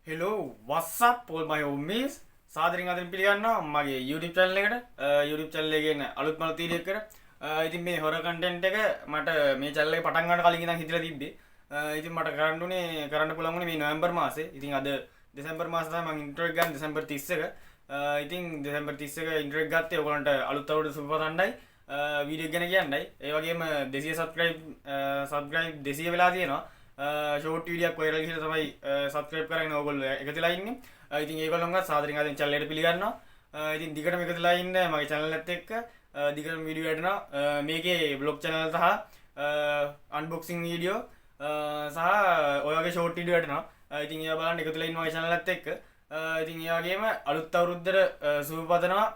Hello වස්සප් පොල් මයි ඔම්මීස් සාදරින් අදරින් පිළිගන්නවා මගේ YouTube channel එකට YouTube channel එකේ ඉන්න අලුත් මල තීරයකට ඉතින් මේ හොර content එක මට මේ channel එක පටන් ගන්න කලින් ඉඳන් හිතලා තිබ්බේ ඉතින් මට කරන්න පුළුවන් වුණේ මේ නොවැම්බර් මාසේ ඉතින් අද දෙසැම්බර් මාසේ තමයි මම ඉන්ට්‍රෝ එක ගන්න දෙසැම්බර් 31 ඉතින් දෙසැම්බර් 31 ඉන්ට්‍රෝ එක ගත්තේ ඔයගොල්ලන්ට අලුත් අවුරුදු සුබ පතන්නයි වීඩියෝ එක ගැන කියන්නයි ඒ වගේම 200 subscribe 200 වෙලා තියෙනවා ෂෝට් වීඩියෝක් වයිරල් ගිහලා තමයි සබ්ස්ක්‍රයිබ් කරගෙන ඕගොල්ලෝ එකතුලා ඉන්නේ. ඉතින් ඒගොල්ලොන්වත් සාදරයෙන් ආදින් channel එකට පිළිගන්නවා. ඉතින් දිගටම එකතුලා ඉන්න මගේ channel එකත් එක්ක දිගටම වීඩියෝ එනවා. මේකේ vlog channel සහ unboxing වීඩියෝ සහ ඔය වගේ ෂෝට් වීඩියෝ එනවා. ඉතින් ඒවා බලන්න එකතුලා ඉන්න මගේ channel එකත් එක්ක. ඉතින් ඒ වගේම අලුත් අවුරුද්දට සුබ පතනවා.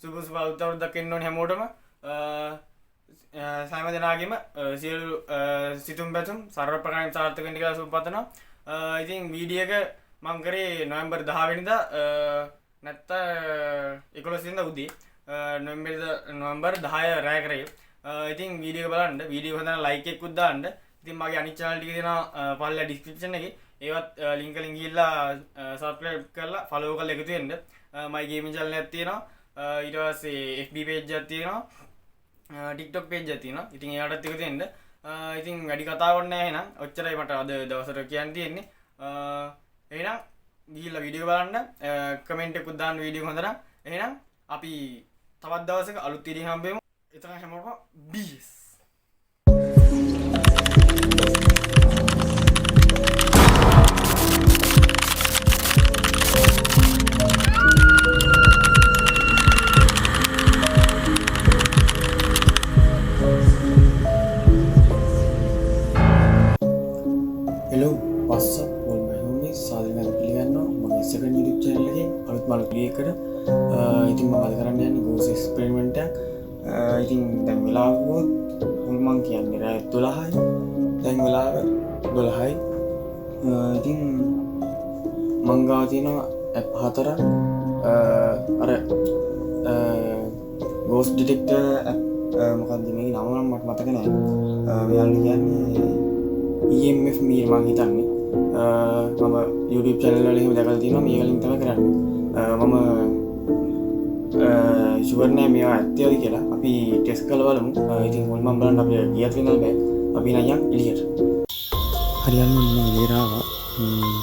සුබ අලුත් අවුරුද්දක් එන්න ඕනේ හැමෝටම. සෑම දෙනාගේම සියලු සිතුම් පැතුම් සර්ව ප්‍රකාරයෙන් සාර්ථක වෙන්න කියලා සුබ පතනවා. ඉතින් වීඩියෝ එක මම කරේ නොවැම්බර් 10 වෙනිදා නැත්නම් 11 වෙනිදා උදේ නොවැම්බර් 10 රෑ කරේ. ඉතින් වීඩියෝ එක බලන්න වීඩියෝ එක හදන ලයික් එකකුත් දාන්න. ඉතින් මගේ අනිත් channel ටික දෙනවා පල්ලා description එකේ. ඒවත් link එකෙන් ගිහිල්ලා subscribe කරලා follow කරලා එකතු වෙන්න. මගේ gaming channel එකක් තියෙනවා. ඊට පස්සේ FB page එකක් තියෙනවා. TikTok page එක තියෙනවා. ඉතින් ඒකටත් එකතු වෙන්න. ඉතින් වැඩි කතාවක් නැහැ එහෙනම්. ඔච්චරයි මට අද දවසට කියන්න තියෙන්නේ. එහෙනම් ගිහිල්ලා වීඩියෝ බලන්න. කමෙන්ට් එකකුත් දාන්න වීඩියෝ හොඳ නම්. එහෙනම් අපි තවත් දවසක අලුත් වීඩියෝ හම්බෙමු. එතන හැමෝටම බීස්. Hello, what's up? All my homies. සාදරයෙන් පිළිගන්නවා මගේ second YouTube channel එකේ අලුත් මල වීඩියෝ එකකට. ඉතින් මම අද කරන්න යන්නේ ghost experiment එකක්. ඉතින් දැන් වෙලාව ගොත් මම කියන්නේ රාත්‍රී 12යි. දැන් වෙලාව 12යි. ඉතින් මං ගාව තියෙනවා app 4ක්. අර ghost detector app මොකක්ද මේකේ නම නම් මට මතක නැහැ. මෙයාලා කියන්නේ EMF මීර මං හිතන්නේ මම YouTube channel වල එහෙම දැකලා තියෙනවා මේක ලින්ක් තමයි කරන්නේ මම ෂුවර් නෑ මේවා ඇත්තද කියලා අපි ටෙස්ට් කරලා බලමු ඉතින් මුල් මම බලන්න අපිට ගියත් වෙනවා බෑ අපි නම් යන් එළියට හරියන්න මම එළියට ආවා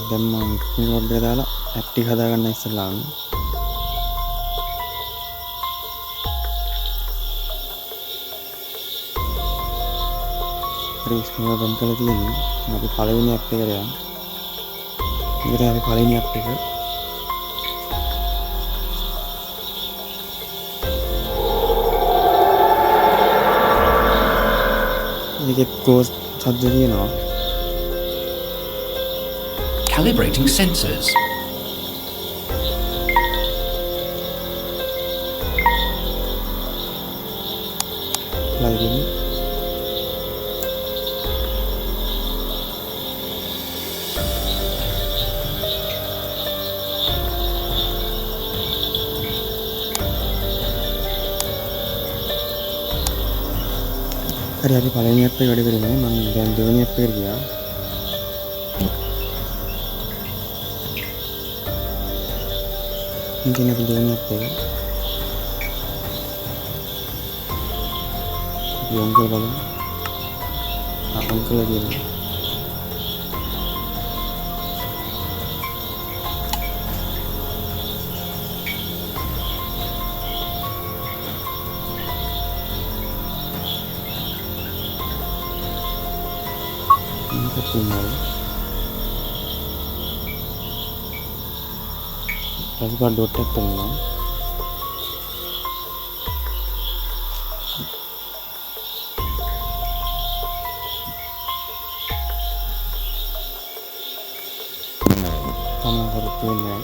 දැන් මම කීබෝඩ් එක දාලා ඇප් ටික හදාගන්න ඉස්සෙල්ලාම ස්ක්‍රීන් එක බන්ද් කරලා තියෙනවා. අපි පළවෙනි ඇප් එකට යමු. මේකට අපි පළවෙනි ඇප් එක. මේකේ ගෝස්ට් සද්ද තියෙනවා. Calibrating sensors. ලයිවින් හරි අපි පළවෙනි ඇප් එක වැඩ කරගෙන මම දැන් දෙවෙනි ඇප් එකට ගියා. ඉතින් අපි දෙවෙනි ඇප් එක යොමු කරලා අපන් කරලා දෙන්න. Tinggal Raspa dotek tenang sama berpunyai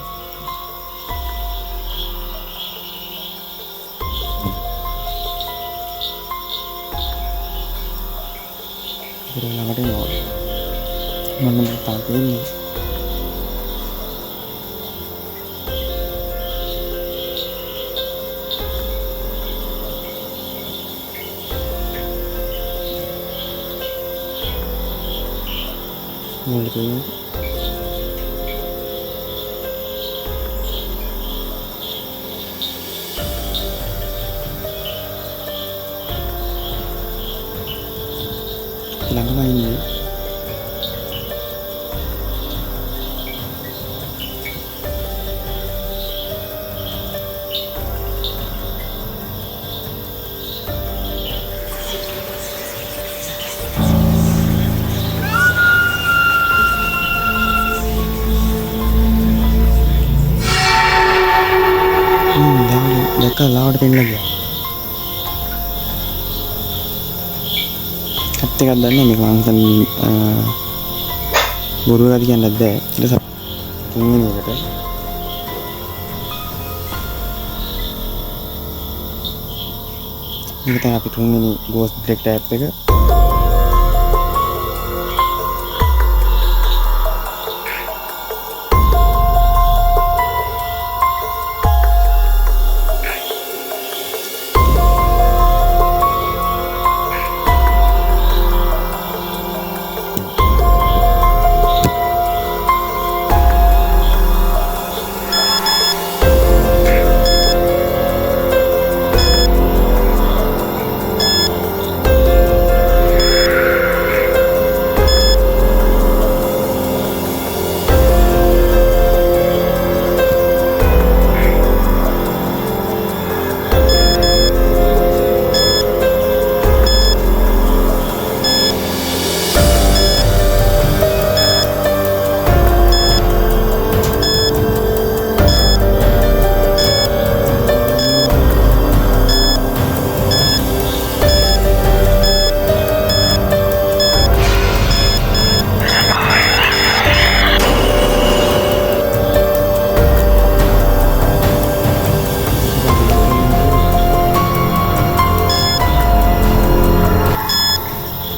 berulang ada no mana tampil ni mulai ළඟම ඉන්නේ. දැක්ක ලාවට පෙන්නලා ගියා. ඇත්ත එකක් දන්නේ මේක මං හිතන්නේ බොරු එකද කියන්නත් බෑ. ඊට පස්සේ තුන්වෙනි එකට මේක තමයි අපි තුන්වෙනි ගෝස්ට් ඩිටෙක්ටර් ඇප් එක.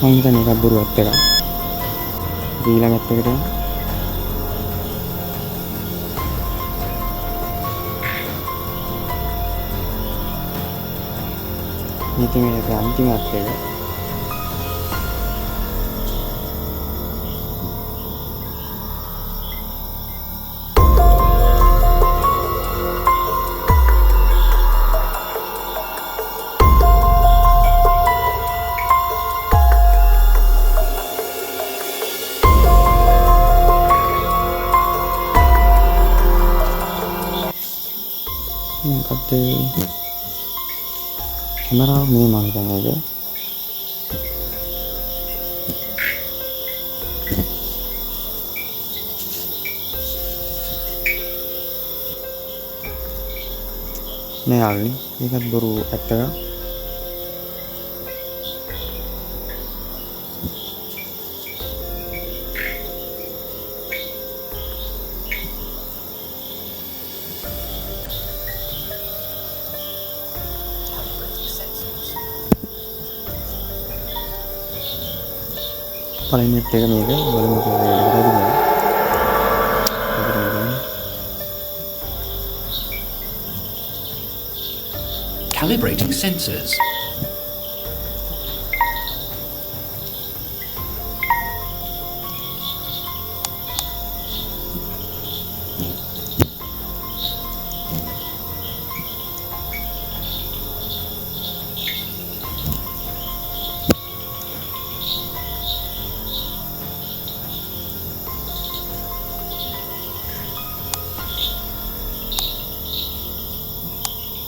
මම හිතන්නේ එකක් බොරුවක් එකක්. ඊළඟ ඇප් එකට යන්න. මේක මේ අන්තිම ඇප් එක. මොකක්ද කැමරාව මේ මම හිතන්නේ ඒක නෑ යාළුවනි ඒකත් බොරු ඇත්ත එකක් පළවෙනි එක මේක බලමු කියලා. Calibrating sensors.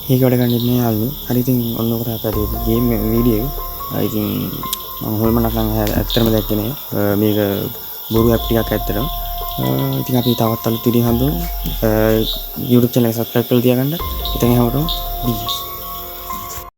ඒක වැඩ ගන්නෙත් නෑ යාළුවනේ. හරි ඉතින් ඔන්න ඔකට අපේ ගේම් වීඩියෝ එක. ඉතින් මම හොල්මනක් නම් ඇත්තටම දැක්කේ නෑ. මේක බොරු ඇප් ටිකක් ඇත්තටම. ඉතින් අපි තවත් අලුත් වීඩියෝ හම්බෙමු. YouTube channel එක subscribe කරලා තියාගන්න. ඉතින් හැමෝටම බීස්.